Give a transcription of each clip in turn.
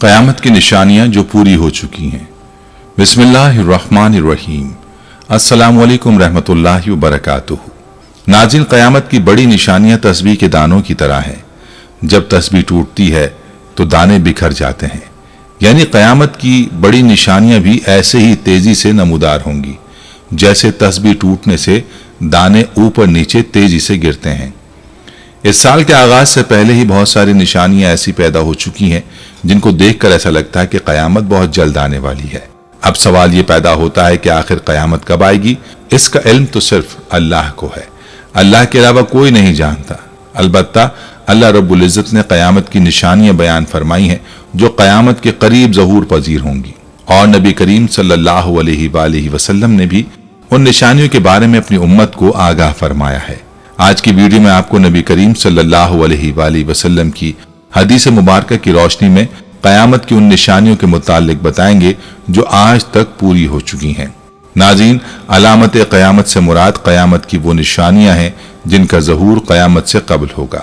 क़यामत की निशानियां जो पूरी हो चुकी हैं। बिस्मिल्लाहिर्रहमानिर्रहीम। अस्सलामु अलैकुम रहमतुल्लाहि व बरकातुहू। नाज़रीन, क़यामत की बड़ी निशानियां तस्बीह के दानों की तरह हैं। जब तस्बीह टूटती है तो दाने बिखर जाते हैं, यानी क़यामत की बड़ी निशानियां भी ऐसे ही तेजी से नमूदार होंगी जैसे तस्बीह टूटने से दाने ऊपर नीचे तेजी से गिरते हैं। इस साल के आगाज से पहले ही बहुत सारी निशानियां ऐसी पैदा हो चुकी हैं जिनको देखकर ऐसा लगता है कि क़यामत बहुत जल्द आने वाली है। अब सवाल ये पैदा होता है कि आखिर क़यामत कब आएगी? इसका इल्म तो सिर्फ अल्लाह को है, अल्लाह के अलावा कोई नहीं जानता। अलबत्ता अल्लाह रब्बुल इज़्ज़त ने क़यामत की निशानियां बयान फरमाई हैं जो क़यामत के करीब ज़हूर पजीर होंगी, और नबी करीम सल्लल्लाहु अलैहि वसल्लम ने भी उन निशानियों के बारे में अपनी उम्मत को आगाह फरमाया है। आज की वीडियो में आपको नबी करीम सल्लल्लाहु अलैहि वसल्लम की हदीस मुबारक की रोशनी में क़यामत की उन निशानियों के मुतालिक बताएंगे जो आज तक पूरी हो चुकी हैं। नाज़रीन, अलामत क़यामत से मुराद क़यामत की वो निशानियां हैं जिनका ज़हूर क़यामत से कबल होगा।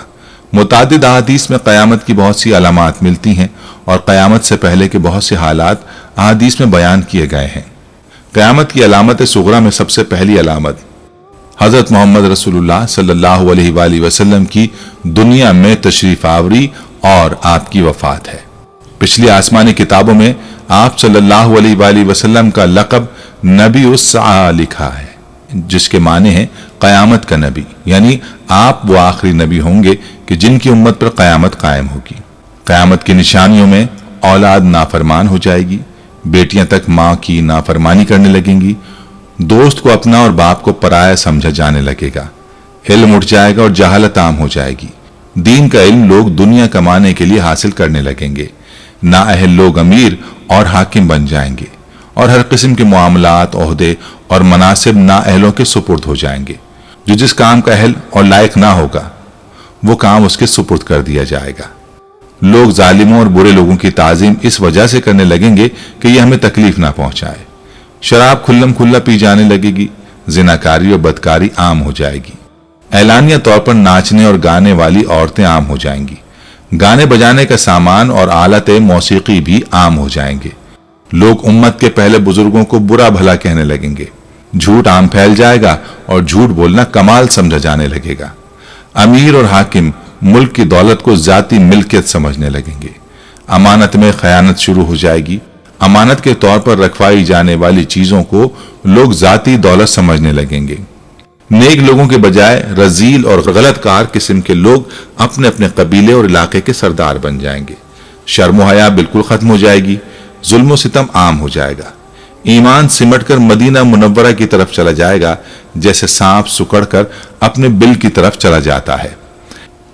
मुतादिद अहादीस में क़यामत की बहुत सी अलामात मिलती हैं और क़यामत से पहले के बहुत से हालात अहादीस में बयान किए गए हैं। क़यामत की अलामत सुग़रा में सबसे पहली अलामत हज़रत मोहम्मद रसूलुल्लाह सल्लल्लाहु अलैहि वसल्लम की दुनिया में तशरीफ़ आवरी और आपकी वफ़ात है। पिछली आसमानी किताबों में आप सल्लल्लाहु अलैहि वसल्लम का लक़ब नबी उस्सा लिखा है, जिसके माने हैं क़यामत का नबी, यानी आप वो आखिरी नबी होंगे कि जिनकी उम्मत पर क़यामत कायम होगी। क़यामत की निशानियों में औलाद नाफरमान हो जाएगी, बेटियां तक माँ की नाफरमानी करने लगेंगी, दोस्त को अपना और बाप को पराया समझा जाने लगेगा, इल्म उठ जाएगा और जहालत आम हो जाएगी। दीन का इल्म लोग दुनिया कमाने के लिए हासिल करने लगेंगे, नाअहल लोग अमीर और हाकिम बन जाएंगे, और हर किस्म के मामलात, ओहदे और मनासिब नाअहलों के सुपुर्द हो जाएंगे। जो जिस काम का अहल और लायक ना होगा वो काम उसके सुपुर्द कर दिया जाएगा। लोग जालिमों और बुरे लोगों की ताजीम इस वजह से करने लगेंगे कि ये हमें तकलीफ ना पहुंचाए। शराब खुल्लम खुल्ला पी जाने लगेगी, जिनाकारी और बदकारी आम हो जाएगी। ऐलानिया तौर पर नाचने और गाने वाली औरतें आम हो जाएंगी, गाने बजाने का सामान और आलत मौसीकी भी आम हो जाएंगे। लोग उम्मत के पहले बुजुर्गों को बुरा भला कहने लगेंगे, झूठ आम फैल जाएगा और झूठ बोलना कमाल समझा जाने लगेगा। अमीर और हाकिम मुल्क की दौलत को जाती मिल्कियत समझने लगेंगे। अमानत में खयानत शुरू हो जाएगी। अमानत के तौर पर रखवाई जाने वाली चीजों को लोग जाती दौलत समझने लगेंगे। नेक लोगों के बजाय रजील और गलतकार किस्म के लोग अपने अपने कबीले और इलाके के सरदार बन जाएंगे। शर्म हया बिल्कुल खत्म हो जाएगी, जुल्म सितम आम हो जाएगा। ईमान सिमट कर मदीना मुनव्वरा की तरफ चला जाएगा जैसे सांप सुकड़ कर अपने बिल की तरफ चला जाता है।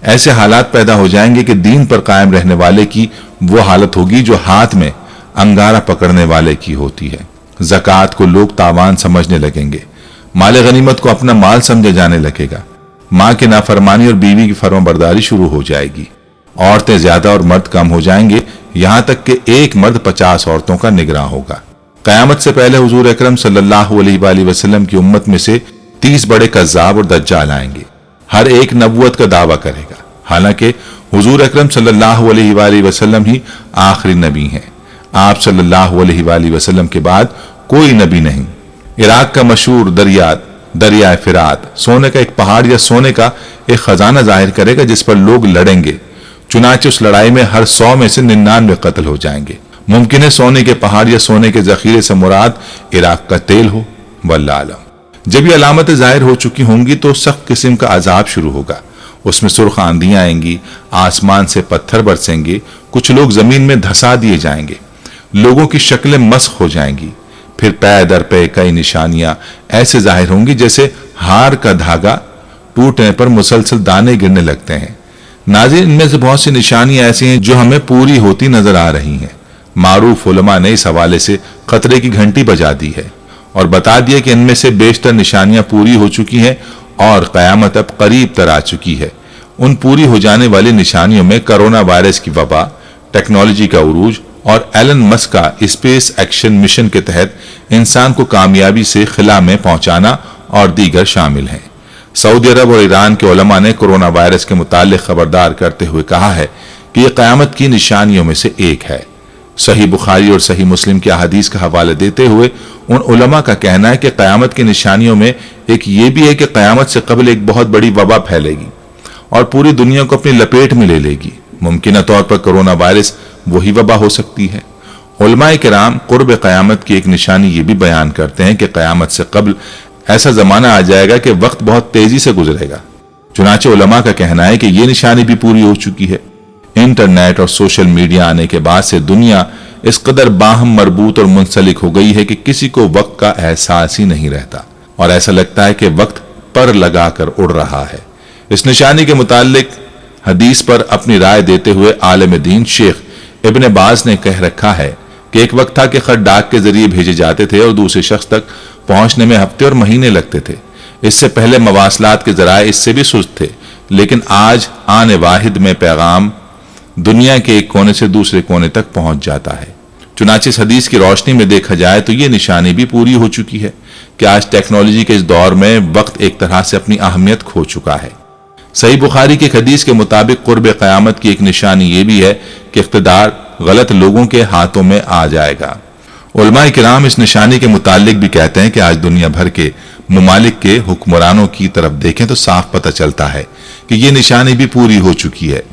ऐसे हालात पैदा हो जाएंगे कि दीन पर कायम रहने वाले की वो हालत होगी जो हाथ में अंगारा पकड़ने वाले की होती है। ज़कात को लोग तावान समझने लगेंगे, माल गनीमत को अपना माल समझा जाने लगेगा। माँ की नाफरमानी और बीवी की फर्माबरदारी शुरू हो जाएगी। औरतें ज्यादा और मर्द कम हो जाएंगे, यहाँ तक कि एक मर्द 50 औरतों का निगरान होगा। क़यामत से पहले हुजूर अकरम सल्लल्लाहु अलैहि वसल्लम की उम्मत में से 30 बड़े कज़्ज़ाब और दज्जाल आएंगे। हर एक नबूवत का दावा करेगा, हालांकि हुजूर अकरम सल्लल्लाहु अलैहि वसल्लम ही आखिरी नबी हैं। आप सल्लल्लाहु अलैहि वसल्लम के बाद कोई नबी नहीं। इराक का मशहूर दरिया फिरात सोने का एक पहाड़ या सोने का एक खजाना जाहिर करेगा जिस पर लोग लड़ेंगे। चुनाचे उस लड़ाई में हर 100 में से 99 कत्ल हो जाएंगे। मुमकिन है सोने के पहाड़ या सोने के जखीरे से मुराद इराक का तेल हो, वल्लाह आलम। जब ये अलामतें जाहिर हो चुकी होंगी तो सख्त किस्म का अजाब शुरू होगा। उसमें सुर्ख आंधियां आएंगी, आसमान से पत्थर बरसेंगे, कुछ लोग जमीन में धंसा दिए जाएंगे, लोगों की शक्लें मस्ख हो जाएंगी। फिर पै दर पे कई निशानियां ऐसे जाहिर होंगी जैसे हार का धागा टूटने पर मुसलसल दाने गिरने लगते हैं। नाज़रीन, इनमें से बहुत सी निशानियां ऐसी हैं जो हमें पूरी होती नजर आ रही हैं। मारूफ उलमा ने इस हवाले से खतरे की घंटी बजा दी है और बता दिया कि इनमें से बेशतर निशानियां पूरी हो चुकी हैं और क़यामत अब करीब तर आ चुकी है। उन पूरी हो जाने वाली निशानियों में कोरोना वायरस की वबा, टेक्नोलॉजी का उरूज और एलन मस्क का स्पेस एक्शन मिशन के तहत इंसान को कामयाबी से खिला में पहुंचाना और दीगर शामिल हैं। सऊदी अरब और ईरान के उलमा ने कोरोना वायरस के मुतालिक खबरदार करते हुए कहा है कि यह क़यामत की निशानियों में से एक है। सही बुखारी और सही मुस्लिम की अहादीस का हवाला देते हुए उन उलमा का कहना है कि क़यामत की निशानियों में एक ये भी है कि क़यामत से कबल एक बहुत बड़ी वबा फैलेगी और पूरी दुनिया को अपनी लपेट में ले लेगी। मुमकिन तौर पर कोरोना वायरस वही वबा हो सकती है। उलमाए किराम कुर्ब क़यामत की एक निशानी ये भी बयान करते हैं कि क़यामत से कबल ऐसा ज़माना आ जाएगा कि वक्त बहुत तेजी से गुजरेगा। चुनाचे उलमा का कहना है कि ये निशानी भी पूरी हो चुकी है। इंटरनेट और सोशल मीडिया आने के बाद से दुनिया इस कदर बाहम मरबूत और मुंसलिक हो गई है कि किसी को वक्त का एहसास ही नहीं रहता और ऐसा लगता है कि वक्त पर लगाकर उड़ रहा है। इस निशानी के मुतालिक हदीस पर अपनी राय देते हुए आलिम दीन शेख इब्न बाज ने कह रखा है कि एक वक्त था कि खत डाक के जरिए भेजे जाते थे और दूसरे शख्स तक पहुंचने में हफ्ते और महीने लगते थे। इससे पहले मवासलात के जराए इससे भी सुस्त थे, लेकिन आज आने वाहिद में पैगाम दुनिया के एक कोने से दूसरे कोने तक पहुंच जाता है। चुनाचे इस हदीस की रोशनी में देखा जाए तो ये निशानी भी पूरी हो चुकी है कि आज टेक्नोलॉजी के इस दौर में वक्त एक तरह से अपनी अहमियत खो चुका है। सही बुखारी के हदीस के मुताबिक कुर्ब क़यामत की एक निशानी ये भी है कि इख्तिदार गलत लोगों के हाथों में आ जाएगा। उलमाए किराम इस निशानी के मुतालिक भी कहते हैं कि आज दुनिया भर के मुमालिक के हुक्मरानों की तरफ देखें तो साफ पता चलता है कि ये निशानी भी पूरी हो चुकी है।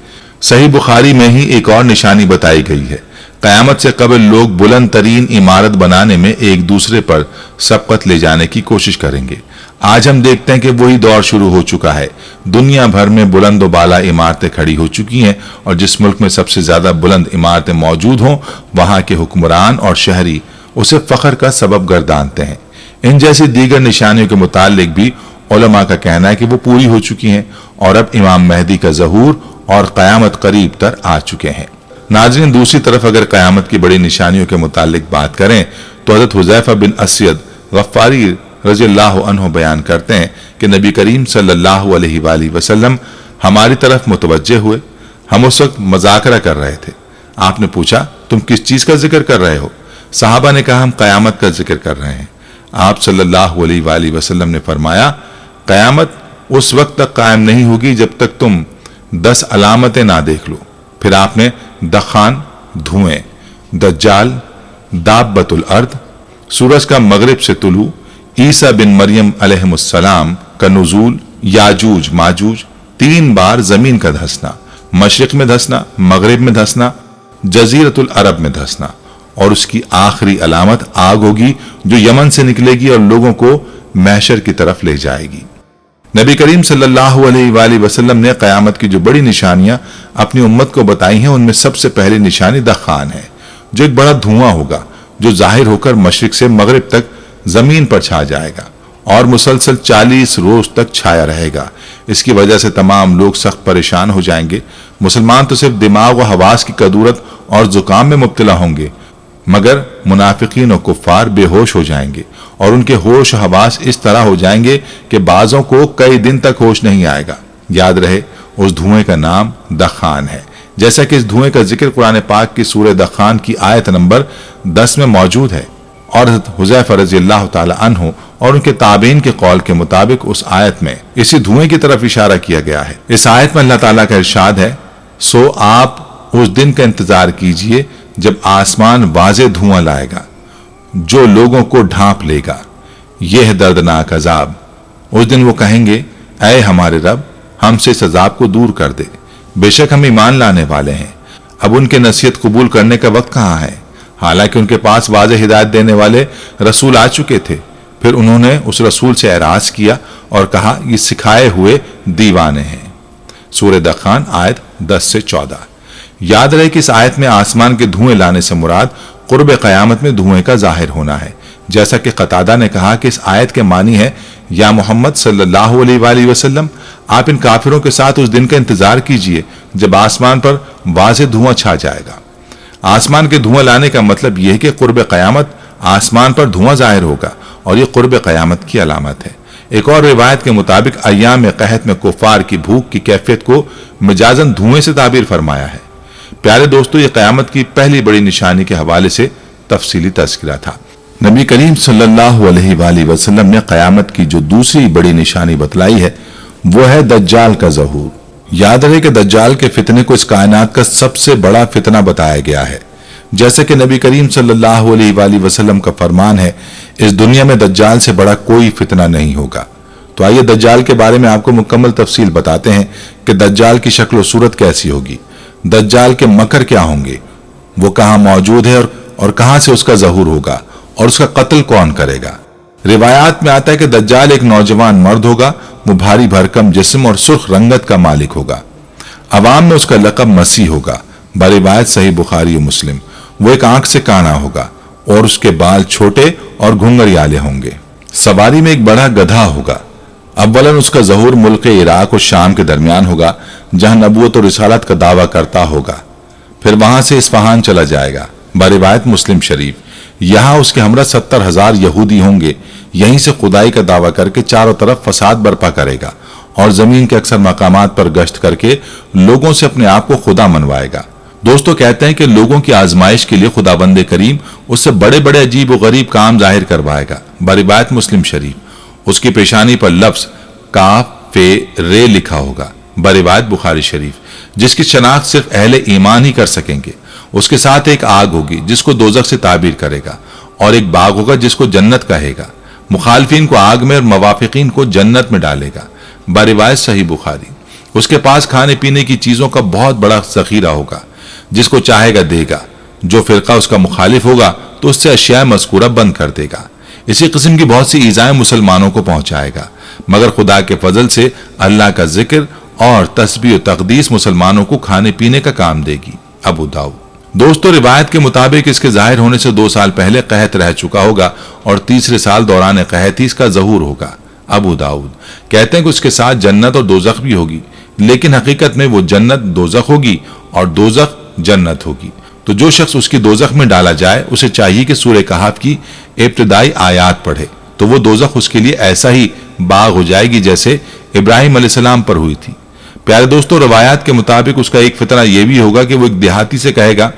सही बुखारी में ही एक और निशानी बताई गई है। क़यामत से कबल लोग बुलंद तरीन इमारत बनाने में एक दूसरे पर सबकत ले जाने की कोशिश करेंगे। आज हम देखते हैं कि वही दौर शुरू हो चुका है। दुनिया भर में बुलंद व बाला इमारतें खड़ी हो चुकी हैं और जिस मुल्क में सबसे ज्यादा बुलंद इमारतें मौजूद हों वहां के हुक्मरान और शहरी उसे फख्र का सबब गर्दानते हैं। इन जैसी दीगर निशानियों के मुतालिक भी उलमा का कहना है कि वो पूरी हो चुकी हैं और अब इमाम मेहदी का ज़हूर और क़यामत करीब तर आ चुके हैं। नाज़रीन, दूसरी तरफ अगर क़यामत की बड़ी निशानियों के मुतालिक बात करें तो हज़रत हुज़ैफ़ा बिन अस्यद गफ़ारी रज़ियल्लाहु अन्हु बयान करते हैं कि नबी करीम सल्लल्लाहु अलैहि वसल्लम हमारी तरफ मुतवज्जे हुए। हम उस वक्त मज़ाकरा कर रहे थे। आपने पूछा, तुम किस चीज़ का जिक्र कर रहे हो? सहाबा ने कहा, हम क़यामत का जिक्र कर रहे हैं। आप सल्लल्लाहु अलैहि वसल्लम ने फरमाया, क़यामत उस वक्त तक कायम नहीं होगी जब तक तुम 10 अलामतें ना देख लो। फिर आपने दखान, धुएं, दज्जाल, दाब्बतुल अर्द, सूरज का मगरिब से तुलू, ईसा बिन मरियम अलैहिस्सलाम का नुज़ूल, याजूज माजूज, 3 बार जमीन का धंसना, मशरिक में धंसना, मगरिब में धंसना, जजीरतुल अरब में धंसना, और उसकी आखिरी अलामत आग होगी जो यमन से निकलेगी और लोगों को महशर की तरफ ले जाएगी। नबी करीम सल्लल्लाहु अलैहि वसल्लम ने क़यामत की जो बड़ी निशानियां अपनी उम्मत को बताई हैं उनमें सबसे पहली निशानी दखान है, जो एक बड़ा धुआं होगा जो जाहिर होकर मशरिक से मगरिब तक जमीन पर छा जाएगा और मुसलसल 40 रोज तक छाया रहेगा। इसकी वजह से तमाम लोग सख्त परेशान हो जाएंगे। मुसलमान तो सिर्फ दिमाग व हवास की कदूरत और जुकाम में मुब्तला होंगे, मगर मुनाफिकीन और कुफ्फार बेहोश हो जाएंगे और उनके होश हवास इस तरह हो जाएंगे कि बाजों को कई दिन तक होश नहीं आएगा। याद रहे, उस धुएं का नाम दखान है, जैसा कि इस धुएं का जिक्र कुरान पाक की सूरह दखान की आयत नंबर 10 में मौजूद है। और हुज़ैफ़ा रज़ियल्लाहु ताला अन्हु और उनके ताबीन के कौल के मुताबिक उस आयत में इसी धुएं की तरफ इशारा किया गया है। इस आयत में अल्लाह ताला का इरशाद है, सो आप उस दिन का इंतजार कीजिए जब आसमान वाज़े धुआं लाएगा जो लोगों को ढांप लेगा। यह है दर्दनाक अजाब। उस दिन वो कहेंगे, ऐ हमारे रब, हमसे इस अजाब को दूर कर दे, बेशक हम ईमान लाने वाले हैं। अब उनके नसीहत कबूल करने का वक्त कहाँ है, हालांकि उनके पास वाज़े हिदायत देने वाले रसूल आ चुके थे। फिर उन्होंने उस रसूल से एराज किया और कहा, ये सिखाए हुए दीवाने हैं। सूरह दखान आयत 10 से 14। याद रहे कि इस आयत में आसमान के धुएं लाने से मुराद कुर्ब क़यामत में धुएं का जाहिर होना है। जैसा कि कतादा ने कहा कि इस आयत के मानी है, या मोहम्मद सल्लल्लाहु अलैहि वसल्लम, आप इन काफिरों के साथ उस दिन का इंतजार कीजिए जब आसमान पर वाज़े धुआं छा जाएगा। आसमान के धुआं लाने का मतलब यह है कि कुर्ब क़यामत आसमान पर धुआं जाहिर होगा और यह कुर्ब क़यामत की अलामत है। एक और रिवायत के मुताबिक अय्याम कहत में कुफार की भूख की कैफियत को मिजाजन धुएं से ताबीर फरमाया है। प्यारे दोस्तों, यह क़यामत की पहली बड़ी निशानी के हवाले से तफसीली तज़किरा था। नबी करीम सल्लल्लाहु अलैहि वसल्लम ने क़यामत की जो दूसरी बड़ी निशानी बतलाई है वो है दज्जाल का ज़हूर। याद रहे कि दज्जाल के फितने को इस कायनात का सबसे बड़ा फितना बताया गया है। जैसे कि नबी करीम सल्लल्लाहु अलैहि वसल्लम का फरमान है, इस दुनिया में दज्जाल से बड़ा कोई फितना नहीं होगा। तो आइए दज्जाल के बारे में आपको मुकम्मल तफसील बताते हैं कि दज्जाल की शक्ल और सूरत कैसी होगी, दज्जाल के मकर क्या होंगे, वो कहाँ मौजूद है और कहाँ से उसका ज़हूर होगा, और उसका कत्ल कौन करेगा। रिवायात में आता है कि दज्जाल एक नौजवान मर्द होगा, वो भारी भरकम जिस्म और सुर्ख रंगत का मालिक होगा। अवाम में उसका लक़ब मसीह होगा। बरिवायत सही बुखारी और मुस्लिम। वो एक आंख से काना होगा और उसके बाल छोटे और घुंघरियाले होंगे। सवारी में एक बड़ा गधा होगा। अव्वलन उसका ज़हूर मुल्क इराक और शाम के दरमियान होगा, जहां नबूवत और रिसालत का दावा करता होगा। फिर वहां से इस्फहान चला जाएगा। बरिवायत मुस्लिम शरीफ। यहां उसके हमरा 70,000 यहूदी होंगे। यहीं से खुदाई का दावा करके चारों तरफ फसाद बर्पा करेगा और जमीन के अक्सर मकामात पर गश्त करके लोगों से अपने आप को खुदा मनवाएगा। दोस्तों कहते हैं कि लोगों की आजमाइश के लिए खुदाबंद करीम उससे बड़े बड़े अजीब व गरीब काम जाहिर करवाएगा। बरिवायत मुस्लिम शरीफ। उसकी पेशानी पर लफ्ज काफ फे रे लिखा होगा। बरिवायत बुखारी शरीफ। जिसकी शनाख्त सिर्फ अहले ईमान ही कर सकेंगे। उसके साथ एक आग होगी जिसको दोजख से ताबीर करेगा, और एक बाग होगा जिसको जन्नत कहेगा। मुखालफिन को आग में और मवाफिकीन को जन्नत में डालेगा। बरिवायत सही बुखारी। उसके पास खाने पीने की चीजों का बहुत बड़ा जखीरा होगा, जिसको चाहेगा देगा। जो फिरका उसका मुखालिफ होगा तो उससे अशिया मज़कूरा बंद कर देगा। इसी किस्म की बहुत सी ईज़ाएं मुसलमानों को पहुंचाएगा, मगर खुदा के फजल से अल्लाह का जिक्र और तस्बीह और तकदीस मुसलमानों को खाने पीने का काम देगी। अबू दाऊद। दोस्तों रिवायत के मुताबिक इसके जाहिर होने से 2 साल पहले कहत रह चुका होगा और तीसरे साल दौरान कहत ही इसका ज़हूर होगा। अबू दाऊद कहते हैं कि उसके साथ जन्नत और दोजख भी होगी, लेकिन हकीकत में वो जन्नत दोजख होगी और दोजख जन्नत होगी। तो जो शख्स उसकी दोजख में डाला जाए उसे चाहिए कि सूरह कहफ की इब्तिदाई आयात पढ़े, तो वो दोजख उसके लिए ऐसा ही बाग हो जाएगी जैसे इब्राहिम अलैहिस्सलाम पर हुई थी। प्यारे दोस्तों रवायात के मुताबिक उसका एक फितना यह भी होगा कि वो एक देहाती से कहेगा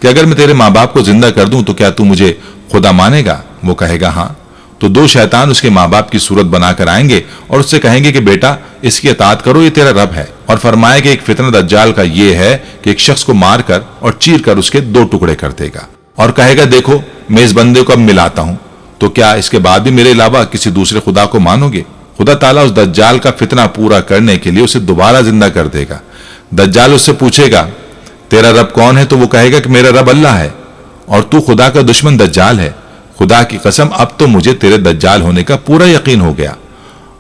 कि अगर मैं तेरे माँ बाप को जिंदा कर दूं तो क्या तू मुझे खुदा मानेगा। वो कहेगा हाँ। तो 2 शैतान उसके माँ बाप की सूरत बनाकर आएंगे और उससे कहेंगे कि बेटा इसकी अतात करो, ये तेरा रब है। और फरमाया कि एक फितना दज्जाल का ये है कि एक शख्स को मारकर और चीर कर उसके 2 टुकड़े कर देगा और कहेगा देखो मैं इस बंदे को अब मिलाता हूं, तो क्या इसके बाद भी मेरे अलावा किसी दूसरे खुदा को मानोगे। खुदा ताला उस दज्जाल का फितना पूरा करने के लिए उसे दोबारा जिंदा कर देगा। दज्जाल उससे पूछेगा तेरा रब कौन है, तो वो कहेगा कि मेरा रब अल्लाह है और तू खुदा का दुश्मन दज्जाल है। खुदा की कसम अब तो मुझे तेरे दज्जाल होने का पूरा यकीन हो गया।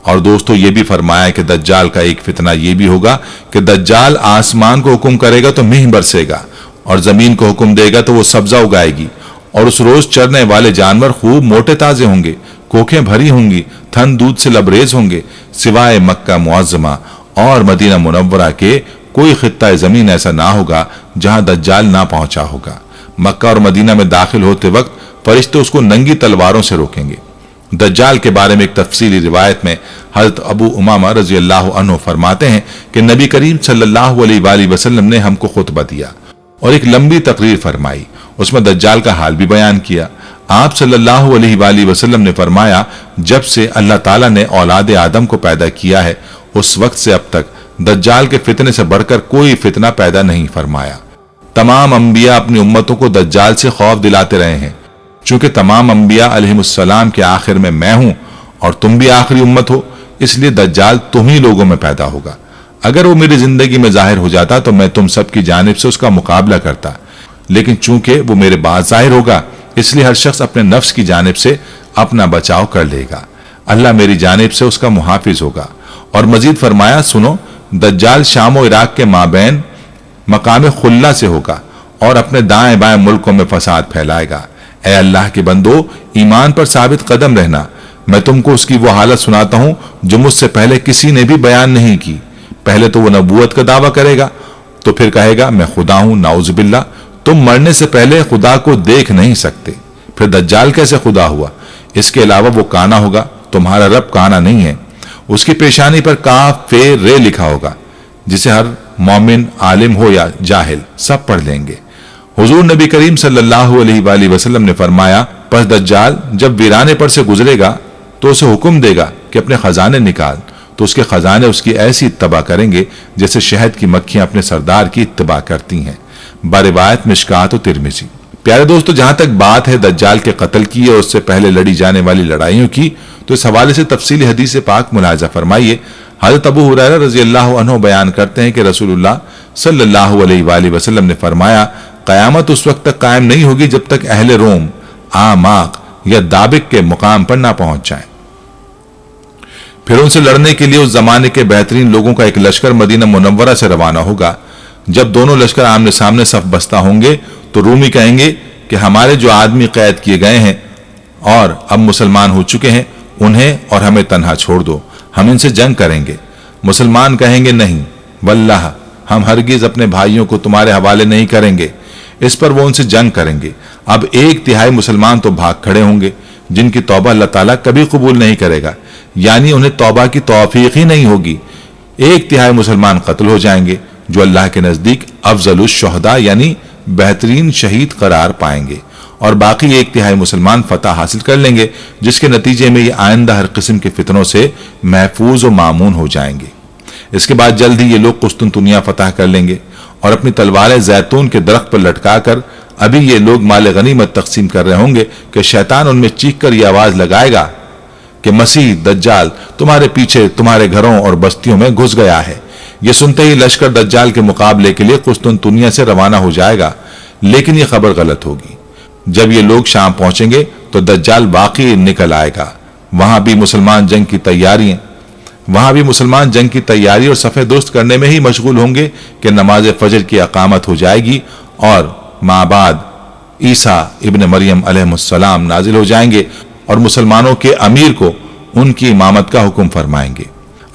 और दोस्तों ये भी फरमाया कि दज्जाल का एक फितना ये भी होगा कि दज्जाल आसमान को हुक्म करेगा तो मींह बरसेगा और जमीन को हुक्म देगा तो वो सब्जा उगाएगी। और उस रोज चरने वाले जानवर खूब मोटे ताजे होंगे, कोखें भरी होंगी, थन दूध से लबरेज होंगे। सिवाय मक्का मुअज्जमा और मदीना मुनव्वरा के कोई खित्ता जमीन ऐसा ना होगा जहां दज्जाल ना पहुंचा होगा। मक्का और मदीना में दाखिल होते वक्त फरिश्ते उसको नंगी तलवारों से रोकेंगे। दज्जाल के बारे में एक तफसीली रिवायत में हजरत अबू उमामा रजी अल्लाह अन्हु फरमाते हैं कि नबी करीम सल्लल्लाहु अलैहि वसल्लम ने हमको खुतबा दिया और एक लंबी तकरीर फरमाई। उसमें दज्जाल का हाल भी बयान किया। आप सल्लल्लाहु अलैहि वसल्लम ने फरमाया जब से अल्लाह ताला ने औलाद आदम को पैदा किया है उस वक्त से अब तक दज्जाल के फितने से बढ़कर कोई फितना पैदा नहीं फरमाया। तमाम अंबिया अपनी उम्मतों को दज्जाल से खौफ दिलाते रहे हैं। चूंकि तमाम अंबिया अलैहिमुस्सलाम के आखिर में मैं हूं और तुम भी आखिरी उम्मत हो, इसलिए दज्जाल तुम ही लोगों में पैदा होगा। अगर वो मेरी जिंदगी में जाहिर हो जाता तो मैं तुम सब की जानिब से उसका मुकाबला करता, लेकिन चूंकि वो मेरे बाद जाहिर होगा इसलिए हर शख्स अपने नफ्स की जानिब से अपना बचाव कर लेगा। अल्लाह मेरी जानिब से उसका मुहाफिज होगा। और मजीद फरमाया सुनो, दज्जाल शाम और इराक के माबैन मकाम खुल्ला से होगा और अपने दाएं बाएं मुल्कों में फसाद फैलाएगा। ऐ अल्लाह के बंदो ईमान पर साबित कदम रहना। मैं तुमको उसकी वो हालत सुनाता हूं जो मुझसे पहले किसी ने भी बयान नहीं की। पहले तो वो नबूवत का दावा करेगा, तो फिर कहेगा मैं खुदा हूं, नाउजुबिल्ला। तुम मरने से पहले खुदा को देख नहीं सकते। फिर दज्जाल कैसे खुदा हुआ। इसके अलावा वो काना होगा, तुम्हारा रब काना नहीं है। उसकी पेशानी पर काफ फे रे लिखा होगा, जिसे हर मोमिन आलिम हो या जाहिल सब पढ़ लेंगे। हुजूर नबी करीम सल्लल्लाहु अलैहि वसल्लम ने फरमाया पस दज्जाल जब वीराने पर से गुजरेगा तो उसे हुक्म देगा कि अपने खजाने निकाल, तो उसके खजाने उसकी ऐसी इत्तबा करेंगे जैसे शहद की मक्खियां अपने सरदार की इत्तबा करती हैं। बारिवायत मिशकात और तिरमिजी। प्यारे दोस्तों, जहां तक बात है दज्जाल के कत्ल की और उससे पहले लड़ी जाने वाली लड़ाइयों की, तो इस हवाले से तफसीली हदीस पाक मुलाहिजा फरमाइए। हज़रत अबू हुरैरा रज़ी अल्लाह अन्हु बयान करते हैं कि रसूलुल्लाह सल्लल्लाहु अलैहि वसल्लम ने फरमाया, क़यामत उस वक्त तक कायम नहीं होगी जब तक अहले रोम आमाक या दाबिक के मुकाम पर ना पहुंच जाए। फिर उनसे लड़ने के लिए उस जमाने के बेहतरीन लोगों का एक लश्कर मदीना मुनव्वरा से रवाना होगा। जब दोनों लश्कर आमने सामने सफ बस्ता होंगे तो रूमी कहेंगे कि हमारे जो आदमी कैद किए गए हैं और अब मुसलमान हो चुके हैं, उन्हें और हमें तन्हा छोड़ दो, हम इनसे जंग करेंगे। मुसलमान कहेंगे, नहीं वल्लाह, हम हरगिज अपने भाइयों को तुम्हारे हवाले नहीं करेंगे। इस पर वो उनसे जंग करेंगे। अब 1/3 मुसलमान तो भाग खड़े होंगे, जिनकी तौबा अल्लाह ताला कभी कबूल नहीं करेगा, यानी उन्हें तौबा की तौफीक ही नहीं होगी। 1/3 मुसलमान कत्ल हो जाएंगे, जो अल्लाह के नजदीक अफजलुश शुहदा यानी बेहतरीन शहीद करार पाएंगे, और बाकी 1/3 मुसलमान फतह हासिल कर लेंगे, जिसके नतीजे में ये आइंदा हर किस्म के फितनों से महफूज और मामून हो जाएंगे। इसके बाद जल्द ही ये लोग कुस्तुनतुनिया फतह कर लेंगे और अपनी तलवारें जैतून के दरख्त पर लटकाकर अभी ये लोग माल गनीमत तकसीम कर रहे होंगे कि शैतान उनमें चीख कर यह आवाज लगाएगा कि मसीह दज्जाल तुम्हारे पीछे तुम्हारे घरों और बस्तियों में घुस गया है। ये सुनते ही लश्कर दज्जाल के मुकाबले के लिए कुस्तुनतुनिया से रवाना हो जाएगा, लेकिन यह खबर गलत होगी। जब ये लोग शाम पहुंचेंगे तो दज्जाल वाकई निकल आएगा। वहां भी मुसलमान जंग की तैयारी और सफे दुरुस्त करने में ही मशगूल होंगे कि नमाज फजर की अकामत हो जाएगी और माबाद ईसा इब्न मरियम अलैहिस्सलाम नाजिल हो जाएंगे और मुसलमानों के अमीर को उनकी इमामत का हुक्म फरमाएंगे।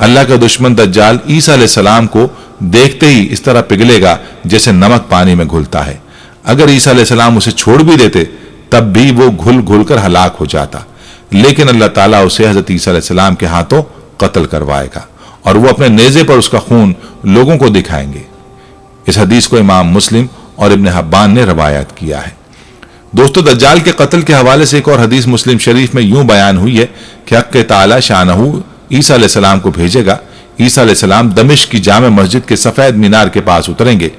अल्लाह का दुश्मन दज्जाल ईसा अलैहिस्सलाम को देखते ही इस तरह पिघलेगा जैसे नमक पानी में घुलता है। अगर ईसा अलैहिस्सलाम उसे छोड़ भी देते तब भी वो घुल घुल कर हलाक हो जाता, लेकिन अल्लाह ताला उसे हजरत ईसा अलैहिस्सलाम के हाथों कत्ल करवाएगा और वो अपने नेज़े पर उसका खून लोगों को दिखाएंगे। इस हदीस को इमाम मुस्लिम और इब्न हब्बान ने रवायत किया है। दोस्तों, दज्जाल के कत्ल के हवाले से एक और हदीस मुस्लिम शरीफ में यूं बयान हुई है कि हक़ ताला शानहू ईसा अलैहिस्सलाम को भेजेगा। ईसा अलैहिस्सलाम दमिश्क की जामे मस्जिद के सफेद मीनार के पास उतरेंगे।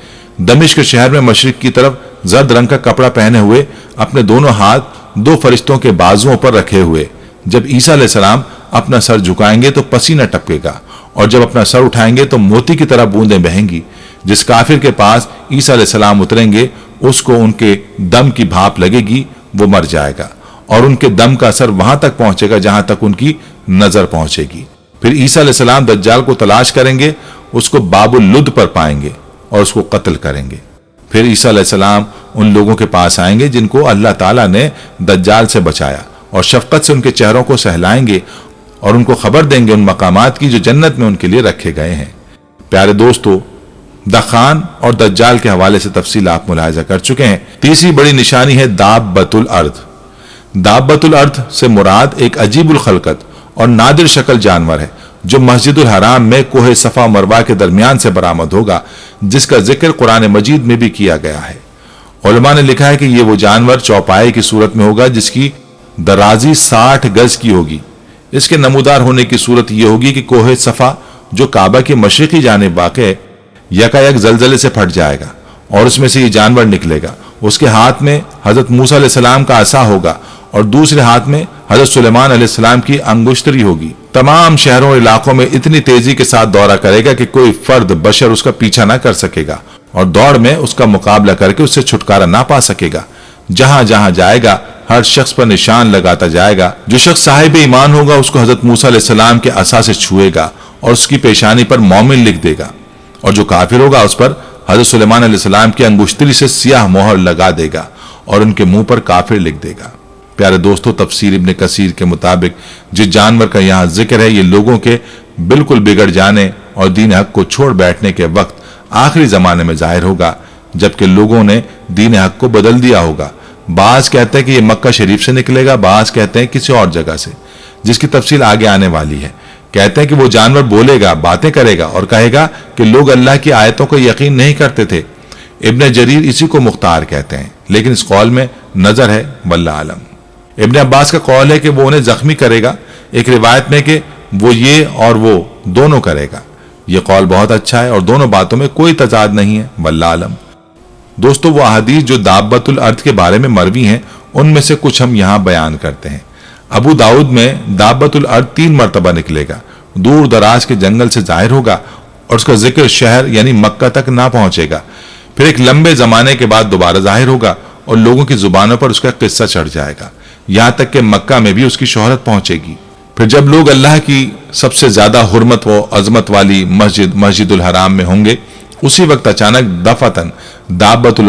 दमिश्क शहर में मशरिक की तरफ जर्द रंग का कपड़ा पहने हुए, अपने दोनों हाथ 2 फरिश्तों के बाजुओं पर रखे हुए। जब ईसा अलैहिस्सलाम अपना सर झुकाएंगे तो पसीना टपकेगा, और जब अपना सर उठाएंगे तो मोती की तरह बूंदें बहेंगी। जिस काफिर के पास ईसा अलैहिस्सलाम उतरेंगे उसको उनके दम की भाप लगेगी, वो मर जाएगा और उनके दम का असर वहां तक पहुंचेगा जहां तक उनकी नजर पहुंचेगी। फिर ईसा अलैहिस्सलाम दज्जाल को तलाश करेंगे, उसको बाबुल लुद पर पाएंगे और उसको कत्ल करेंगे। फिर ईसा अलैहिस्सलाम उन लोगों के पास आएंगे जिनको अल्लाह ताला ने दज्जाल से बचाया, और शफकत से उनके चेहरों को सहलाएंगे और उनको खबर देंगे उन मकामात की जो जन्नत में उनके लिए रखे गए हैं। प्यारे दोस्तों, दखान और दज्जाल के हवाले से तफसील आप मुलाहिजा कर चुके हैं। तीसरी बड़ी निशानी है दाब्बतुल अर्द। दाब्बतुल अर्द से मुराद एक अजीबुल खलकत और नादिर शक्ल जानवर है जो मस्जिदुल हराम में कोहे सफा मरवा के दरमियान से बरामद होगा, जिसका जिक्र कुरान मजीद में भी किया गया है। उलमा ने लिखा है कि यह वो जानवर चौपाए की सूरत में होगा जिसकी दराजी 60 गज की होगी। इसके नमूदार होने की सूरत यह होगी कि कोहे सफा जो काबा के मशरिकी जानिब वाक़ है, यकायक जलजले से फट जाएगा और उसमें से ये जानवर निकलेगा। उसके हाथ में हजरत मूसा अलैहिस्सलाम का असा होगा और दूसरे हाथ में हजरत सुलेमान अलैहिस्सलाम की अंगुश्तरी होगी। तमाम शहरों और इलाकों में इतनी तेजी के साथ दौरा करेगा कि कोई फर्द बशर उसका पीछा ना कर सकेगा और दौड़ में उसका मुकाबला करके उससे छुटकारा ना पा सकेगा। जहां जहां जाएगा हर शख्स पर निशान लगाता जाएगा। जो शख्स साहिब ईमान होगा उसको हजरत मूसा अलैहिस्सलाम के असा से छुएगा और उसकी पेशानी पर मोमिन लिख देगा, और जो काफिर होगा उस पर हजरत सुलेमान अलैहिस्सलाम की अंगुश्तरी से सियाह मोहर लगा देगा और उनके मुंह पर काफिर लिख देगा। प्यारे दोस्तों, तफसीर इब्न कसीर के मुताबिक जिस जानवर का यहाँ जिक्र है, ये लोगों के बिल्कुल बिगड़ जाने और दीन हक को छोड़ बैठने के वक्त आखिरी जमाने में जाहिर होगा, जबकि लोगों ने दीन हक को बदल दिया होगा। बाज कहते हैं कि ये मक्का शरीफ से निकलेगा, बाज कहते हैं किसी और जगह से, जिसकी तफसील आगे आने वाली है। कहते हैं कि वो जानवर बोलेगा, बातें करेगा और कहेगा कि लोग अल्लाह की आयतों को यकीन नहीं करते थे। इब्न जरीर इसी को मुख्तार कहते हैं, लेकिन इस कौल में नजर है वल्लाह आलम। इब्न अब्बास का कौल है कि वो उन्हें जख्मी करेगा, एक रिवायत में कि वो ये और वो दोनों करेगा। ये कौल बहुत अच्छा है और दोनों बातों में कोई तजाद नहीं है, वल्लाह आलम। دوستو وہ احادیث جو دابۃ الارض کے بارے میں مروی ہیں ان میں سے کچھ ہم یہاں بیان کرتے ہیں۔ ابو داؤد میں دابۃ الارض 3 مرتبہ نکلے گا، دور دراز کے جنگل سے ظاہر ہوگا اور اس کا ذکر شہر یعنی مکہ تک نہ پہنچے گا، پھر ایک لمبے زمانے کے بعد دوبارہ ظاہر ہوگا اور لوگوں کی زبانوں پر اس کا قصہ چڑھ جائے گا، یہاں تک کہ مکہ میں بھی اس کی شہرت پہنچے گی۔ پھر جب لوگ اللہ کی سب سے زیادہ حرمت و عظمت والی مسجد الحرام میں ہوں گے، اسی وقت اچانک دفعتاً دابۃ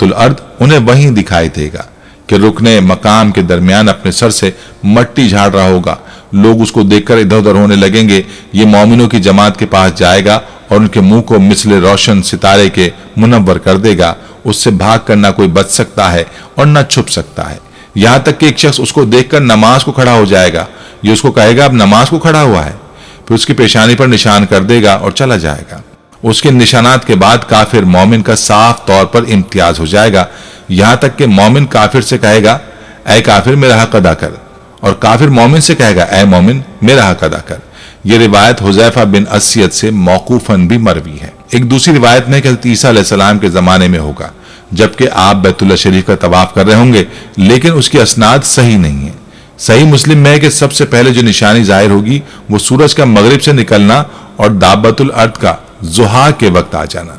الارض انہیں وہیں دکھائی دے گا کہ رکن مقام کے درمیان اپنے سر سے مٹی جھاڑ رہا ہوگا۔ لوگ اس کو دیکھ کر ادھر ادھر ہونے لگیں گے۔ یہ مومنوں کی جماعت کے پاس جائے گا اور ان کے منہ کو مثل روشن ستارے کے منور کر دے گا، اس سے بھاگ کر نہ کوئی بچ سکتا ہے اور نہ چھپ سکتا ہے، یہاں تک کہ ایک شخص اس کو دیکھ کر نماز کو کھڑا ہو جائے گا، یہ اس کو کہے گا اب نماز کو کھڑا ہوا ہے، پھر اس کی پیشانی پر نشان کر دے گا اور چلا جائے گا۔ اس کے نشانات کے بعد کافر مومن کا صاف طور پر امتیاز ہو جائے گا، یہاں تک کہ مومن کافر سے کہے گا اے کافر میرا حق ادا کر، اور کافر مومن سے کہے گا اے مومن میرا حق ادا کر۔ یہ روایت حذیفہ بن اسید سے موقوفاً بھی مروی ہے۔ ایک دوسری روایت میں کہ حضرت عیسیٰ علیہ السلام کے زمانے میں ہوگا، جبکہ آپ بیت اللہ شریف کا طواف کر رہے ہوں گے، لیکن اس کی اسناد صحیح نہیں ہے۔ صحیح مسلم میں ہے کہ سب سے پہلے جو نشانی ظاہر ہوگی وہ سورج کا مغرب سے نکلنا اور دابۃ الارض کا ضحیٰ کے وقت آ جانا،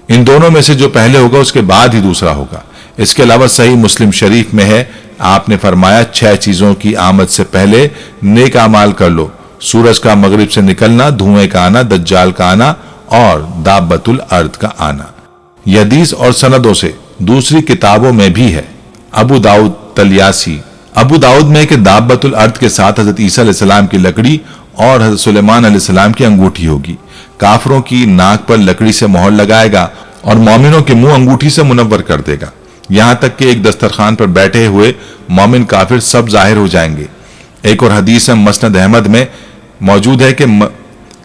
ان دونوں میں سے جو پہلے ہوگا اس کے بعد ہی دوسرا ہوگا۔ اس کے علاوہ صحیح مسلم شریف میں ہے آپ نے فرمایا 6 چیزوں کی آمد سے پہلے نیک اعمال کر لو، سورج کا مغرب سے نکلنا، دھوئیں کا آنا، دجال کا آنا اور دابۃ الارض کا آنا۔ یہ حدیث اور سندوں سے دوسری کتابوں میں بھی ہے۔ ابو داؤد طلیاسی، ابو داؤد میں کہ دابۃ الارض کے ساتھ حضرت عیسیٰ علیہ السلام کی لکڑی اور حضرت سلیمان علیہ السلام کی انگوٹھی ہوگی، کافروں کی ناک پر لکڑی سے مہر لگائے گا اور مومنوں کے منہ انگوٹھی سے منور کر دے گا، یہاں تک کہ ایک دسترخوان پر بیٹھے ہوئے مومن کافر سب ظاہر ہو جائیں گے۔ ایک اور حدیث مسند احمد میں موجود ہے کہ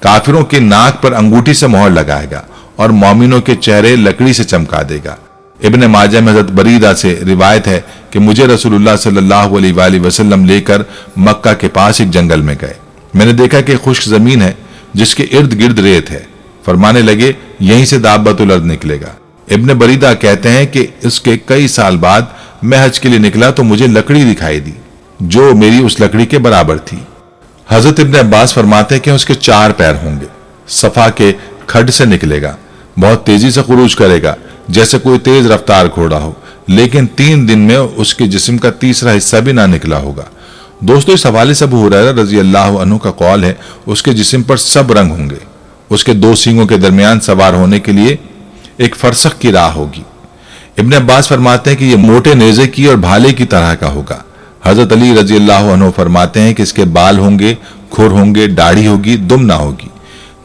کافروں کے ناک پر انگوٹھی سے مہر لگائے گا اور مومنوں کے چہرے لکڑی سے چمکا دے گا۔ ابن ماجہ میں حضرت بریدہ سے روایت ہے کہ مجھے رسول اللہ صلی اللہ علیہ وآلہ وسلم لے کر مکہ کے پاس ایک جنگل میں گئے، میں نے دیکھا کہ خشک زمین ہے جس کے ارد گرد ریت ہے، فرمانے لگے یہیں سے دابۃ الارض نکلے گا۔ ابن بریدہ کہتے ہیں کہ اس کے کئی سال بعد میں حج کے لیے نکلا تو مجھے لکڑی دکھائی دی جو میری اس لکڑی کے برابر تھی۔ حضرت ابن عباس فرماتے ہیں کہ اس کے 4 پیر ہوں گے، صفا کے کھڈ سے نکلے گا، بہت تیزی سے خروج کرے گا جیسے کوئی تیز رفتار گھوڑا ہو، لیکن 3 دن میں اس کے جسم کا تیسرا حصہ بھی نہ نکلا ہوگا۔ دوستو اس حوالے سے ابو ہریرہ رضی اللہ عنہ کا قول ہے اس کے جسم پر سب رنگ ہوں گے، اس کے 2 سینگوں کے درمیان سوار ہونے کے لیے ایک فرسخ کی راہ ہوگی۔ ابن عباس فرماتے ہیں کہ یہ موٹے نیزے کی اور بھالے کی طرح کا ہوگا۔ حضرت علی رضی اللہ عنہ فرماتے ہیں کہ اس کے بال ہوں گے، کھر ہوں گے، داڑھی ہوگی، دم نہ ہوگی۔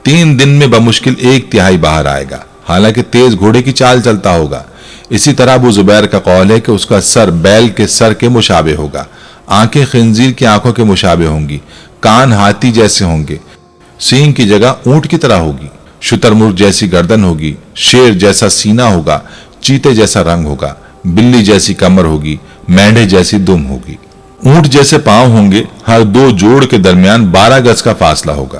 3 دن میں بمشکل 1/3 باہر آئے گا، حالانکہ تیز گھوڑے کی چال چلتا ہوگا۔ اسی طرح ابو زبیر کا قول ہے کہ اس کا سر بیل کے سر کے مشابہ ہوگا، آنکھیں خنزیر کی آنکھوں کے مشابہ ہوں گی، کان ہاتھی جیسے ہوں گے، سینگ کی جگہ اونٹ کی طرح ہوگی، شتر مرغ جیسی گردن ہوگی، شیر جیسا سینہ ہوگا، چیتے جیسا رنگ ہوگا، بلی جیسی کمر ہوگی، مینڈھے جیسی دم ہوگی، اونٹ جیسے پاؤں ہوں گے، ہر 2 جوڑ کے درمیان 12 گز کا فاصلہ ہوگا۔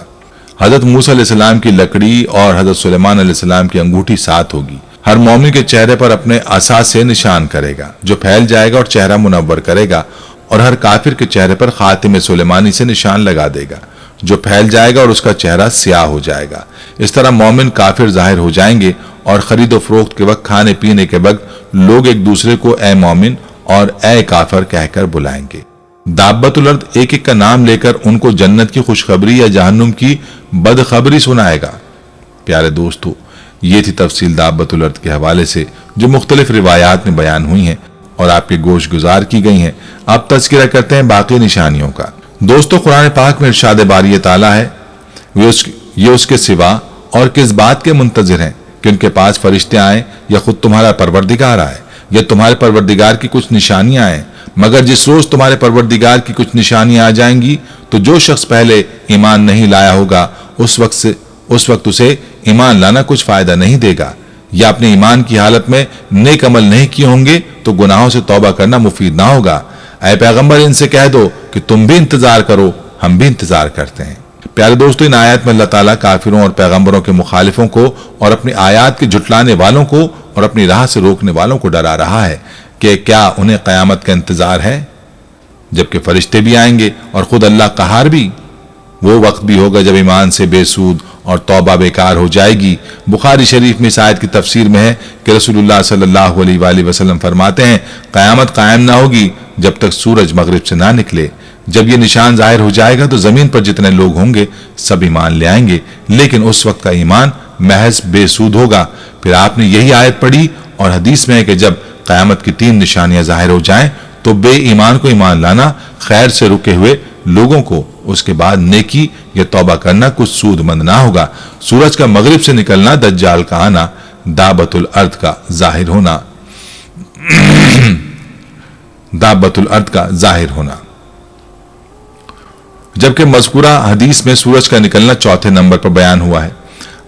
حضرت موسیٰ علیہ السلام کی لکڑی اور حضرت سلیمان علیہ السلام کی انگوٹھی ساتھ ہوگی۔ ہر مومن کے چہرے پر اپنے عصا سے نشان کرے گا جو پھیل جائے گا اور چہرہ منور کرے گا، اور ہر کافر کے چہرے پر خاتم سلیمانی سے نشان لگا دے گا جو پھیل جائے گا اور اس کا چہرہ سیاہ ہو جائے گا۔ اس طرح مومن کافر ظاہر ہو جائیں گے اور خرید و فروخت کے وقت، کھانے پینے کے وقت لوگ ایک دوسرے کو اے مومن اور اے کافر کہہ کر بلائیں گے۔ دابۃ الارض ایک ایک کا نام لے کر ان کو جنت کی خوشخبری یا جہنم کی بدخبری سنائے گا۔ پیارے دوستو، یہ تھی تفصیل دابۃ الارض کے حوالے سے جو مختلف روایات میں بیان ہوئی ہیں اور آپ کے گوش گزار کی گئی ہیں۔ اب تذکرہ کرتے ہیں باقی نشانیوں کا۔ دوستو قرآن پاک میں ارشاد باری تعالیٰ ہے یہ اس کے سوا اور کس بات کے منتظر ہیں کہ ان کے پاس فرشتے آئیں یا خود تمہارا پروردگار آئے یا تمہارے پروردگار کی کچھ نشانیاں آئیں، مگر جس روز تمہارے پروردگار کی کچھ نشانیاں آ جائیں گی تو جو شخص پہلے ایمان نہیں لایا ہوگا اس وقت اسے ایمان لانا کچھ فائدہ نہیں دے گا، یا اپنے ایمان کی حالت میں نیک عمل نہیں کیے ہوں گے تو گناہوں سے توبہ کرنا مفید نہ ہوگا۔ اے پیغمبر ان سے کہہ دو کہ تم بھی انتظار کرو، ہم بھی انتظار کرتے ہیں۔ پیارے دوستو، ان آیات میں اللہ تعالیٰ کافروں اور پیغمبروں کے مخالفوں کو اور اپنی آیات کے جھٹلانے والوں کو اور اپنی راہ سے روکنے والوں کو ڈرا رہا ہے کہ کیا انہیں قیامت کا انتظار ہے، جبکہ فرشتے بھی آئیں گے اور خود اللہ قہار بھی۔ وہ وقت بھی ہوگا جب ایمان سے بے سود اور توبہ بیکار ہو جائے گی۔ بخاری شریف میں اس آیت کی تفسیر میں ہے کہ رسول اللہ صلی اللہ علیہ وآلہ وسلم فرماتے ہیں، قیامت قائم نہ ہوگی جب تک سورج مغرب سے نہ نکلے۔ جب یہ نشان ظاہر ہو جائے گا تو زمین پر جتنے لوگ ہوں گے سب ایمان لے آئیں گے، لیکن اس وقت کا ایمان محض بے سود ہوگا۔ پھر آپ نے یہی آیت پڑھی اور حدیث میں ہے کہ جب قیامت کی 3 نشانیاں ظاہر ہو جائیں تو بے ایمان کو ایمان لانا، خیر سے رکے ہوئے لوگوں کو اس کے بعد نیکی یا توبہ کرنا کچھ سود مند نہ ہوگا، سورج کا مغرب سے نکلنا، دجال کا آنا، دابت الارض کا ظاہر ہونا دابت الارض کا ظاہر ہونا۔ جبکہ مذکورہ حدیث میں سورج کا نکلنا 4تھے نمبر پر بیان ہوا ہے۔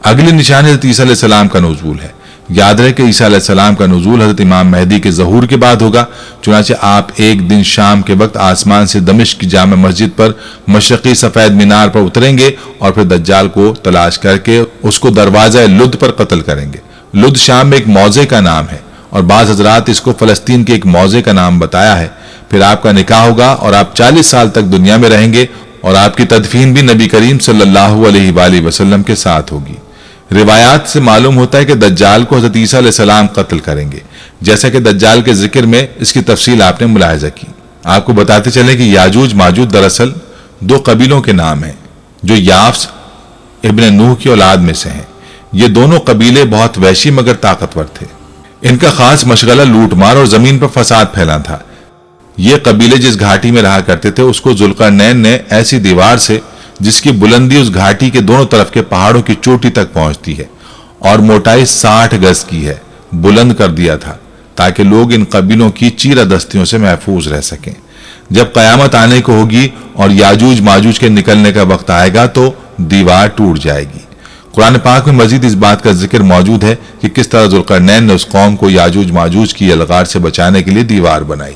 اگلی نشانی حضرت عیسیٰ علیہ السلام کا نزول ہے۔ یاد رہے کہ عیسیٰ علیہ السلام کا نزول حضرت امام مہدی کے ظہور کے بعد ہوگا، چنانچہ آپ ایک دن شام کے وقت آسمان سے دمشق کی جامع مسجد پر مشرقی سفید مینار پر اتریں گے اور پھر دجال کو تلاش کر کے اس کو دروازہ لد پر قتل کریں گے۔ لد شام میں ایک موضع کا نام ہے اور بعض حضرات اس کو فلسطین کے ایک موضع کا نام بتایا ہے۔ پھر آپ کا نکاح ہوگا اور آپ 40 سال تک دنیا میں رہیں گے اور آپ کی تدفین بھی نبی کریم صلی اللہ علیہ وآلہ وسلم کے ساتھ ہوگی۔ روایات سے معلوم ہوتا ہے کہ دجال کو حضرت عیسیٰ علیہ السلام قتل کریں گے، جیسا کہ دجال کے ذکر میں اس کی تفصیل آپ نے ملاحظہ کی۔ آپ کو بتاتے چلیں کہ یاجوج ماجوج دراصل 2 قبیلوں کے نام ہیں جو یافس ابن نوح کی اولاد میں سے ہیں۔ یہ دونوں قبیلے بہت وحشی مگر طاقتور تھے۔ ان کا خاص مشغلہ لوٹ مار اور زمین پر فساد پھیلا تھا۔ یہ قبیلے جس گھاٹی میں رہا کرتے تھے اس کو ذوالقرنین نے ایسی دیوار سے جس کی بلندی اس گھاٹی کے دونوں طرف کے پہاڑوں کی چوٹی تک پہنچتی ہے اور موٹائی 60 گز کی ہے، بلند کر دیا تھا تاکہ لوگ ان قبیلوں کی چیرہ دستیوں سے محفوظ رہ سکیں۔ جب قیامت آنے کو ہوگی اور یاجوج ماجوج کے نکلنے کا وقت آئے گا تو دیوار ٹوٹ جائے گی۔ قرآن پاک میں مزید اس بات کا ذکر موجود ہے کہ کس طرح ذوالقرنین نے اس قوم کو یاجوج ماجوج کی الغار سے بچانے کے لیے دیوار بنائی۔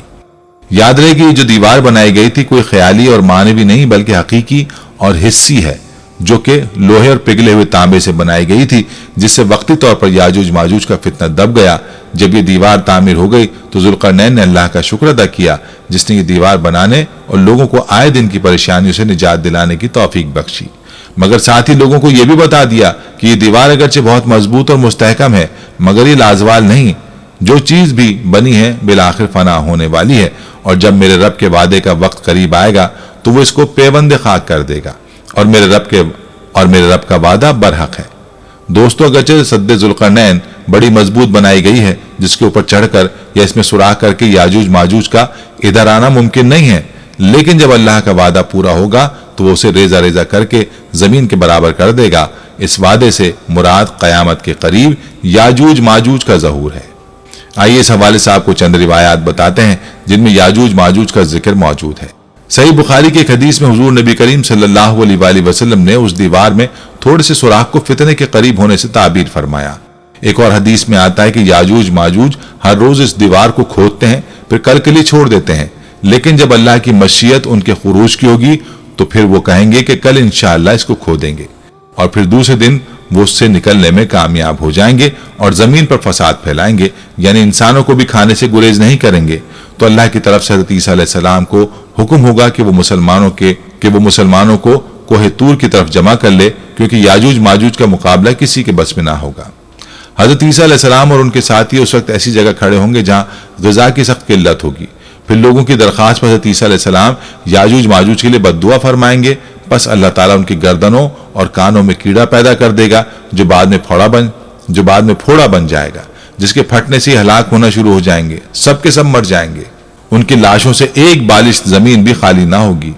یاد رہے کہ یہ جو دیوار بنائی گئی تھی کوئی خیالی اور معنوی نہیں بلکہ حقیقی اور حسی ہے، جو کہ لوہے اور پگھلے ہوئے تانبے سے بنائی گئی تھی، جس سے وقتی طور پر یاجوج ماجوج کا فتنہ دب گیا۔ جب یہ دیوار تعمیر ہو گئی تو ذوالقرنین نے اللہ کا شکر ادا کیا جس نے یہ دیوار بنانے اور لوگوں کو آئے دن کی پریشانیوں سے نجات دلانے کی توفیق بخشی، مگر ساتھ ہی لوگوں کو یہ بھی بتا دیا کہ یہ دیوار اگرچہ بہت مضبوط اور مستحکم ہے مگر یہ لازوال نہیں، جو چیز بھی بنی ہے بالآخر فنا ہونے والی ہے، اور جب میرے رب کے وعدے کا وقت قریب آئے گا تو وہ اس کو پیوند خاک کر دے گا، اور میرے رب کا وعدہ برحق ہے۔ دوستو، اگرچہ سد ذوالقرنین بڑی مضبوط بنائی گئی ہے جس کے اوپر چڑھ کر یا اس میں سوراخ کر کے یاجوج ماجوج کا ادھر آنا ممکن نہیں ہے، لیکن جب اللہ کا وعدہ پورا ہوگا تو وہ اسے ریزہ ریزہ کر کے زمین کے برابر کر دے گا۔ اس وعدے سے مراد قیامت کے قریب یاجوج ماجوج کا ظہور ہے۔ آئیے اس حوالے سے آپ کو چند روایات بتاتے ہیں جن میں یاجوج ماجوج کا ذکر موجود ہے۔ صحیح بخاری کے ایک حدیث میں حضور نبی کریم صلی اللہ علیہ وآلہ وسلم نے اس دیوار میں تھوڑے سے سوراخ کو فتنے کے قریب ہونے سے تعبیر فرمایا۔ ایک اور حدیث میں آتا ہے کہ یاجوج ماجوج ہر روز اس دیوار کو کھودتے ہیں پھر کل کے لیے چھوڑ دیتے ہیں، لیکن جب اللہ کی مشیت ان کے خروج کی ہوگی تو پھر وہ کہیں گے کہ کل انشاءاللہ اس کو کھودیں گے، اور پھر دوسرے دن وہ اس سے نکلنے میں کامیاب ہو جائیں گے اور زمین پر فساد پھیلائیں گے، یعنی انسانوں کو بھی کھانے سے گریز نہیں کریں گے۔ تو اللہ کی طرف سے حضرت عیسیٰ علیہ السلام کو حکم ہوگا کہ وہ مسلمانوں کو کوہ طور کی طرف جمع کر لے، کیونکہ یاجوج ماجوج کا مقابلہ کسی کے بس میں نہ ہوگا۔ حضرت عیسیٰ علیہ السلام اور ان کے ساتھی اس وقت ایسی جگہ کھڑے ہوں گے جہاں غذا کی سخت قلت ہوگی۔ پھر لوگوں کی درخواست پر حضرت عیسیٰ علیہ السلام یاجوج ماجوج کے لیے بد دعا فرمائیں گے، پس اللہ تعالیٰ ان کی گردنوں اور کانوں میں کیڑا پیدا کر دے گا جو بعد میں پھوڑا بن جائے گا، جس کے پھٹنے سے ہلاک ہونا شروع ہو جائیں گے، سب کے سب مر جائیں گے۔ ان کی لاشوں سے ایک بالش زمین بھی خالی نہ ہوگی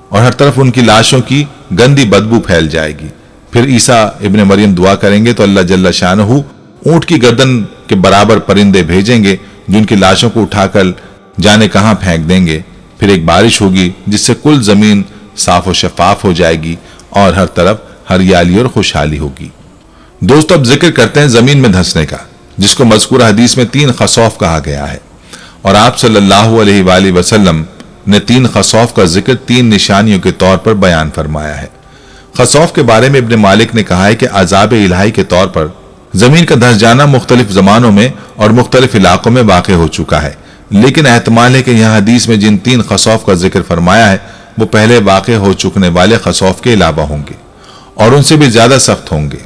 اور ہر طرف ان کی لاشوں کی گندی بدبو پھیل جائے گی۔ پھر عیسیٰ ابن مریم دعا کریں گے تو اللہ جل شانہ اونٹ کی گردن کے برابر پرندے بھیجیں گے جو ان کی لاشوں کو اٹھا کر جانے کہاں پھینک دیں گے۔ پھر ایک بارش ہوگی جس سے کل زمین صاف و شفاف ہو جائے گی اور ہر طرف ہریالی اور خوشحالی ہوگی۔ دوستو، اب ذکر کرتے ہیں زمین میں دھنسنے کا، جس کو مذکورہ حدیث میں 3 خسوف کہا گیا ہے، اور آپ صلی اللہ علیہ وآلہ وسلم نے 3 خسوف کا ذکر 3 نشانیوں کے طور پر بیان فرمایا ہے۔ خسوف کے بارے میں ابن مالک نے کہا ہے کہ عذاب الہی کے طور پر زمین کا دھس جانا مختلف زمانوں میں اور مختلف علاقوں میں واقع ہو چکا ہے، لیکن احتمال ہے کہ یہاں حدیث میں جن 3 خسوف کا ذکر فرمایا ہے وہ پہلے واقع ہو چکنے والے خسوف کے علاوہ ہوں گے اور ان سے بھی زیادہ سخت ہوں گے۔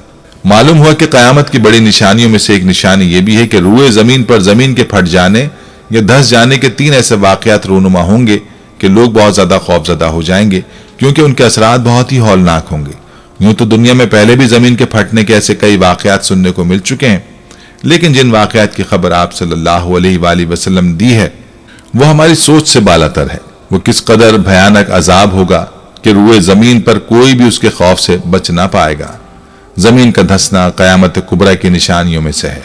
معلوم ہوا کہ قیامت کی بڑی نشانیوں میں سے ایک نشانی یہ بھی ہے کہ روئے زمین پر زمین کے پھٹ جانے یا دھس جانے کے 3 ایسے واقعات رونما ہوں گے کہ لوگ بہت زیادہ خوفزدہ ہو جائیں گے، کیونکہ ان کے اثرات بہت ہی ہولناک ہوں گے۔ یوں تو دنیا میں پہلے بھی زمین کے پھٹنے کے ایسے کئی واقعات سننے کو مل چکے ہیں، لیکن جن واقعات کی خبر آپ صلی اللہ علیہ وآلہ وسلم دی ہے وہ ہماری سوچ سے بالاتر ہے۔ وہ کس قدر بھیانک عذاب ہوگا کہ روئے زمین پر کوئی بھی اس کے خوف سے بچ نہ پائے گا۔ زمین کا دھسنا قیامت کبریٰ کی نشانیوں میں سے ہے۔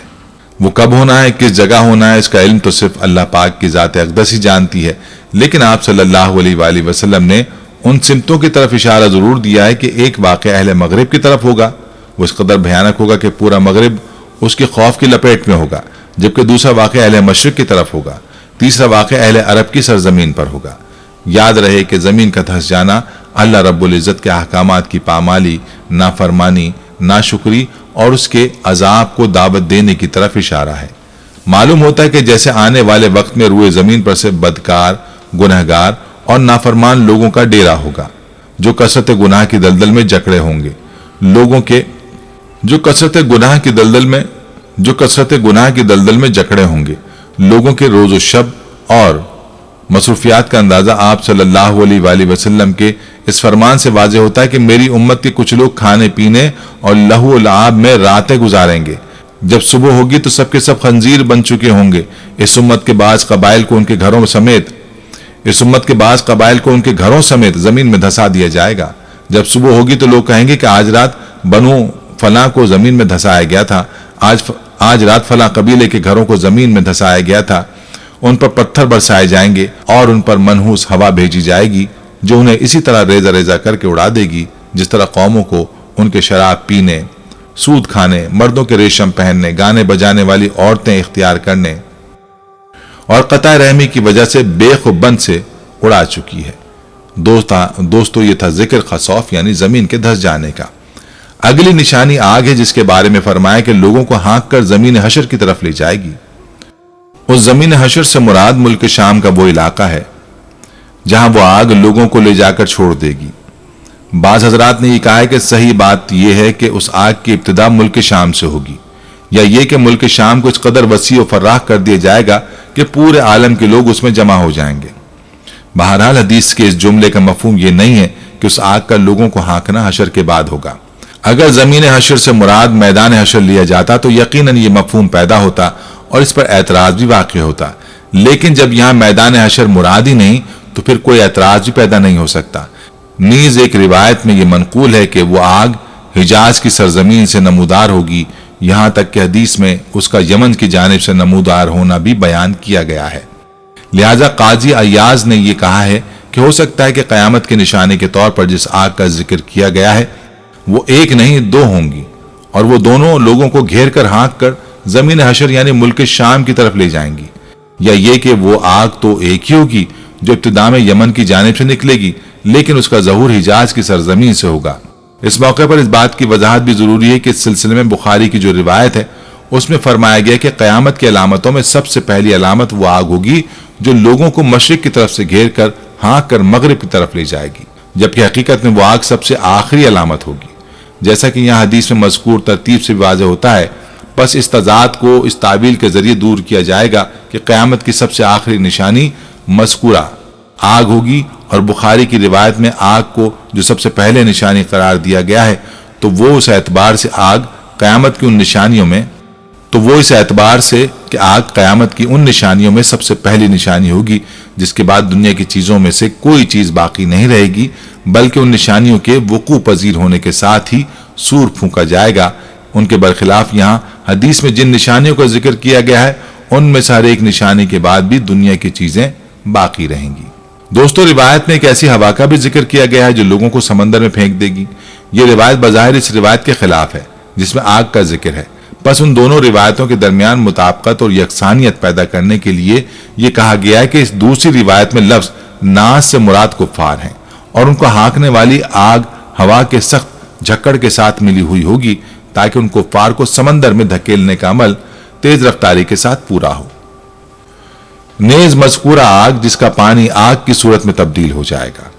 وہ کب ہونا ہے، کس جگہ ہونا ہے، اس کا علم تو صرف اللہ پاک کی ذات اقدس ہی جانتی ہے، لیکن آپ صلی اللہ علیہ وآلہ وسلم نے ان سمتوں کی طرف اشارہ ضرور دیا ہے کہ ایک واقعہ اہل مغرب کی طرف ہوگا، وہ اس قدر بھیانک ہوگا کہ پورا مغرب اس کے خوف کی لپیٹ میں ہوگا، جبکہ دوسرا واقعہ اہل مشرق کی طرف ہوگا، تیسرا واقعہ اہل عرب کی سرزمین پر ہوگا۔ یاد رہے کہ زمین کا دھس جانا اللہ رب العزت کے احکامات کی پامالی، نافرمانی، ناشکری اور اس کے عذاب کو دعوت دینے کی طرف اشارہ ہے۔ معلوم ہوتا ہے کہ جیسے آنے والے وقت میں روئے زمین پر سے بدکار، گنہگار اور نافرمان لوگوں کا ڈیرا ہوگا، جو کثرت گناہ کی دلدل میں جکڑے ہوں گے، جو کثرت گناہ کی دلدل میں جکڑے ہوں گے۔ لوگوں کے روز و شب اور مصروفیات کا اندازہ آپ صلی اللہ علیہ وآلہ وسلم کے اس فرمان سے واضح ہوتا ہے کہ میری امت کے کچھ لوگ کھانے پینے اور لہو و لعاب میں راتیں گزاریں گے، جب صبح ہوگی تو سب کے سب خنزیر بن چکے ہوں گے۔ اس امت کے بعض قبائل کو ان کے گھروں سمیت زمین میں دھسا دیا جائے گا۔ جب صبح ہوگی تو لوگ کہیں گے کہ آج رات بنو فلاں کو زمین میں دھسایا گیا تھا، آج رات فلاں قبیلے کے گھروں کو زمین میں دھسایا گیا تھا۔ ان پر پتھر برسائے جائیں گے اور ان پر منحوس ہوا بھیجی جائے گی جو انہیں اسی طرح ریزہ ریزہ کر کے اڑا دے گی جس طرح قوموں کو ان کے شراب پینے، سود کھانے، مردوں کے ریشم پہننے، گانے بجانے والی عورتیں اختیار کرنے اور قطع رحمی کی وجہ سے بے خبند سے اڑا چکی ہے۔ دوستو یہ تھا ذکر خسوف یعنی زمین کے دھس جانے کا۔ اگلی نشانی آگ ہے، جس کے بارے میں فرمایا کہ لوگوں کو ہانک کر زمین حشر کی طرف لے جائے گی۔ اس زمین حشر سے مراد ملک شام کا وہ علاقہ ہے جہاں وہ آگ لوگوں کو لے جا کر چھوڑ دے گی۔ بعض حضرات نے یہ کہا ہے کہ صحیح بات یہ ہے کہ اس آگ کی ابتدا ملک شام سے ہوگی، یا یہ کہ ملک شام کو اس قدر وسیع و فراخ کر دیا جائے گا کہ پورے عالم کے لوگ اس میں جمع ہو جائیں گے۔ بہرحال حدیث کے اس جملے کا مفہوم یہ نہیں ہے کہ اس آگ کا لوگوں کو ہانکنا حشر کے بعد ہوگا۔ اگر زمین حشر سے مراد میدان حشر لیا جاتا تو یقیناً یہ مفہوم پیدا ہوتا اور اس پر اعتراض بھی واقع ہوتا، لیکن جب یہاں میدان حشر مراد ہی نہیں تو پھر کوئی اعتراض بھی پیدا نہیں ہو سکتا۔ نیز ایک روایت میں یہ منقول ہے کہ وہ آگ حجاز کی سرزمین سے نمودار ہوگی، یہاں تک کہ حدیث میں اس کا یمن کی جانب سے نمودار ہونا بھی بیان کیا گیا ہے۔ لہذا قاضی ایاز نے یہ کہا ہے کہ ہو سکتا ہے کہ قیامت کے نشانے کے طور پر جس آگ کا ذکر کیا گیا ہے وہ ایک نہیں 2 ہوں گی، اور وہ دونوں لوگوں کو گھیر کر ہانک کر زمین حشر یعنی ملک شام کی طرف لے جائیں گی، یا یہ کہ وہ آگ تو ایک ہی ہوگی جو ابتدا میں یمن کی جانب سے نکلے گی، لیکن اس کا ظہور حجاز کی سرزمین سے ہوگا۔ اس موقع پر اس بات کی وضاحت بھی ضروری ہے کہ اس سلسلے میں بخاری کی جو روایت ہے اس میں فرمایا گیا کہ قیامت کی علامتوں میں سب سے پہلی علامت وہ آگ ہوگی جو لوگوں کو مشرق کی طرف سے گھیر کر ہانک کر مغرب کی طرف لے جائے گی، جبکہ حقیقت میں وہ آگ سب سے آخری علامت ہوگی، جیسا کہ یہاں حدیث میں مذکور ترتیب سے واضح ہوتا ہے۔ بس اس تضاد کو اس تعبیل کے ذریعے دور کیا جائے گا کہ قیامت کی سب سے آخری نشانی مذکورہ آگ ہوگی، اور بخاری کی روایت میں آگ کو جو سب سے پہلے نشانی قرار دیا گیا ہے تو وہ اس اعتبار سے آگ قیامت کی ان نشانیوں میں سب سے پہلی نشانی ہوگی جس کے بعد دنیا کی چیزوں میں سے کوئی چیز باقی نہیں رہے گی، بلکہ ان نشانیوں کے وقوع پذیر ہونے کے ساتھ ہی سور پھونکا جائے گا۔ ان کے برخلاف یہاں حدیث میں جن نشانیوں کا ذکر کیا گیا ہے ان میں سے ہر ایک نشانی کے بعد بھی دنیا کی چیزیں باقی رہیں گی۔ دوستو روایت میں ایک ایسی ہوا کا بھی ذکر کیا گیا ہے جو لوگوں کو سمندر میں پھینک دے گی۔ یہ روایت بظاہر اس روایت کے خلاف ہے جس میں آگ کا ذکر ہے، بس ان دونوں روایتوں کے درمیان مطابقت اور یکسانیت پیدا کرنے کے لیے یہ کہا گیا ہے کہ اس دوسری روایت میں لفظ ناس سے مراد کفار ہیں اور ان کو ہانکنے والی آگ ہوا کے سخت جھکڑ کے ساتھ ملی ہوئی ہوگی ताकि उन कुफ्फार को समंदर में धकेलने का अमल तेज रफ्तारी के साथ पूरा हो। नेज मज़कूरा आग जिसका पानी आग की सूरत में तब्दील हो जाएगा।